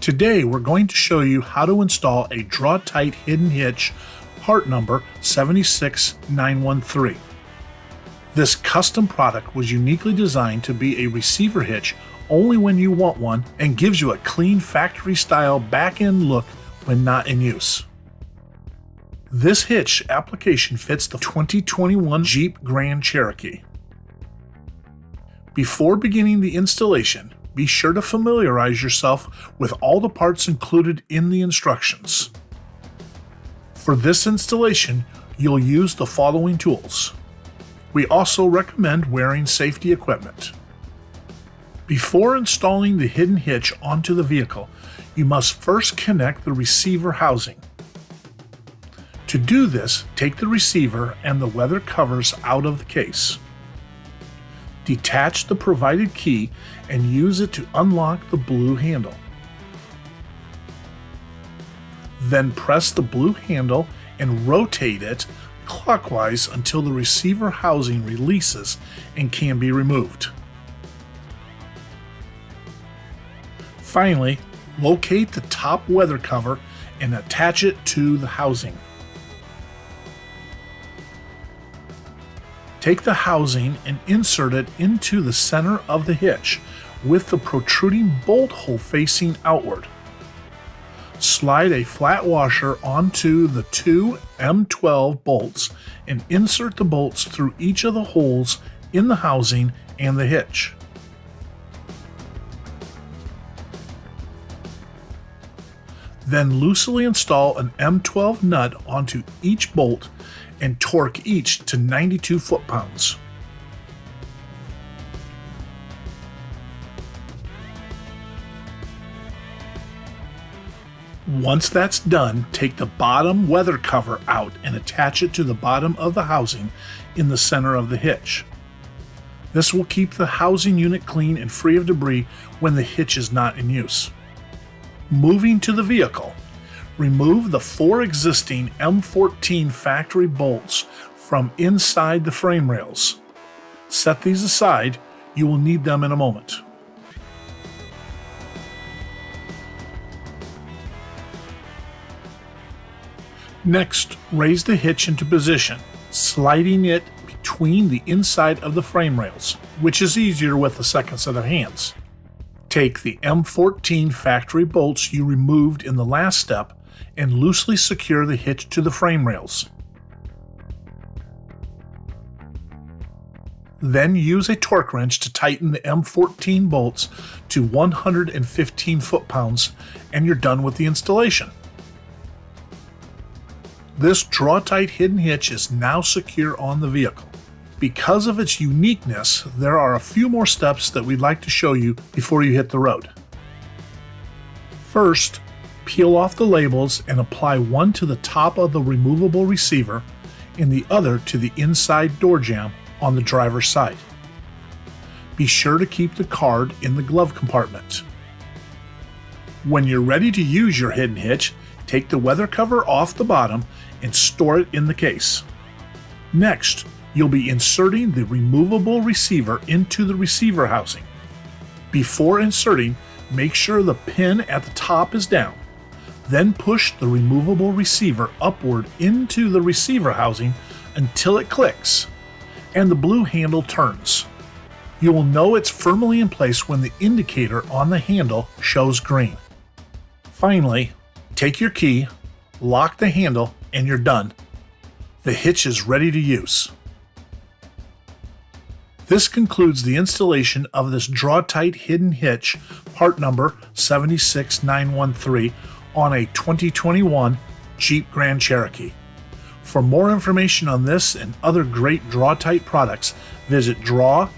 Today we're going to show you how to install a Draw-Tite hidden hitch, part number 76913. This custom product was uniquely designed to be a receiver hitch only when you want one and gives you a clean factory style back-end look when not in use. This hitch application fits the 2021 Jeep Grand Cherokee. Before beginning the installation, be sure to familiarize yourself with all the parts included in the instructions. For this installation, you'll use the following tools. We also recommend wearing safety equipment. Before installing the hidden hitch onto the vehicle, you must first connect the receiver housing. To do this, take the receiver and the leather covers out of the case. Detach the provided key and use it to unlock the blue handle. Then press the blue handle and rotate it clockwise until the receiver housing releases and can be removed. Finally, locate the top weather cover and attach it to the housing. Take the housing and insert it into the center of the hitch with the protruding bolt hole facing outward. Slide a flat washer onto the two M12 bolts and insert the bolts through each of the holes in the housing and the hitch. Then loosely install an M12 nut onto each bolt and torque each to 92 foot-pounds. Once that's done, take the bottom weather cover out and attach it to the bottom of the housing in the center of the hitch. This will keep the housing unit clean and free of debris when the hitch is not in use. Moving to the vehicle, remove the 4 existing M14 factory bolts from inside the frame rails. Set these aside, you will need them in a moment. Next, raise the hitch into position, sliding it between the inside of the frame rails, which is easier with a second set of hands. Take the M14 factory bolts you removed in the last step and loosely secure the hitch to the frame rails. Then use a torque wrench to tighten the M14 bolts to 115 foot-pounds and you're done with the installation. This Draw-Tite hidden hitch is now secure on the vehicle. Because of its uniqueness, there are a few more steps that we'd like to show you before you hit the road. First, peel off the labels and apply one to the top of the removable receiver and the other to the inside door jamb on the driver's side. Be sure to keep the card in the glove compartment. When you're ready to use your hidden hitch, take the weather cover off the bottom and store it in the case. Next, you'll be inserting the removable receiver into the receiver housing. Before inserting, make sure the pin at the top is down. Then push the removable receiver upward into the receiver housing until it clicks and the blue handle turns. You will know it's firmly in place when the indicator on the handle shows green. Finally, take your key, lock the handle, and you're done. The hitch is ready to use. This concludes the installation of this Draw-Tite hidden hitch, part number 76913, on a 2021 Jeep Grand Cherokee. For more information on this and other great Draw-Tite products, visit draw-tite.com.